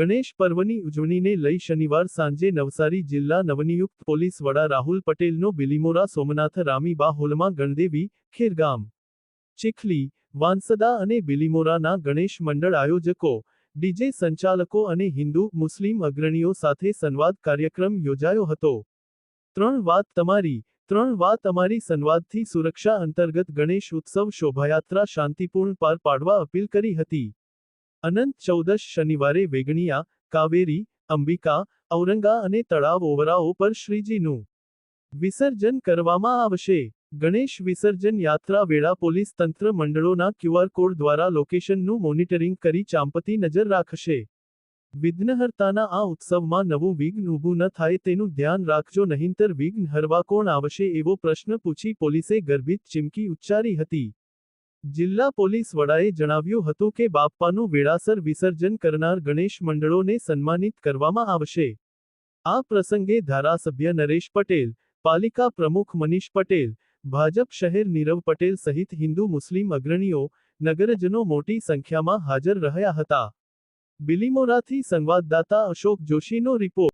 ગણેશ પર્વની ઉજવણીને લઈ શનિવાર સાંજે નવસારી જિલ્લા નવનિયુક્ત પોલીસ વડા રાહુલ પટેલનો બિલીમોરા સોમનાથ રામીબા હોલમાં ગણદેવી, ખેરગામ, ચીખલી, વાંસદા અને બિલીમોરાના ગણેશ મંડળ આયોજકો, ડીજે સંચાલકો અને હિન્દુ મુસ્લિમ અગ્રણીઓ સાથે સંવાદ કાર્યક્રમ યોજાયો હતો। ત્રણ વાત અમારી સંવાદથી સુરક્ષા અંતર્ગત ગણેશ ઉત્સવ શોભાયાત્રા શાંતિપૂર્ણ પાર પાડવા અપીલ કરી હતી। અનંત ચૌદશ શનિવારે વેગણિયા, કાવેરી, અંબિકા, ઔરંગા અને તળાવ ઓવરાઓ પર શ્રીજીનું વિસર્જન કરવામાં આવશે। ગણેશ વિસર્જન યાત્રા વેળા પોલીસ તંત્ર મંડળોના ક્યુઆર કોડ દ્વારા લોકેશનનું મોનિટરિંગ કરી ચાંપતી નજર રાખશે। વિઘ્નહર્તાના આ ઉત્સવમાં નવું વિઘ્ન ઊભું ન થાય તેનું ધ્યાન રાખજો, નહીંતર વિઘ્ન હરવા કોણ આવશે એવો પ્રશ્ન પૂછી પોલીસે ગર્ભિત ચીમકી ઉચ્ચારી હતી। જિલ્લા પોલીસ વડાએ જણાવ્યું હતું કે બાપ્પાનું વેળાસર વિસર્જન કરનાર ગણેશ મંડળોને સન્માનિત કરવામાં આવશે। આ પ્રસંગે ધારાસભ્ય નરેશ પટેલ, પાલિકા પ્રમુખ મનીષ પટેલ, ભાજપ શહેર નીરવ પટેલ સહિત હિન્દુ મુસ્લિમ અગ્રણીઓ, નગરજનો મોટી સંખ્યામાં હાજર રહ્યા હતા। બિલીમોરાથી સંવાદદાતા અશોક જોશીનો રિપોર્ટ।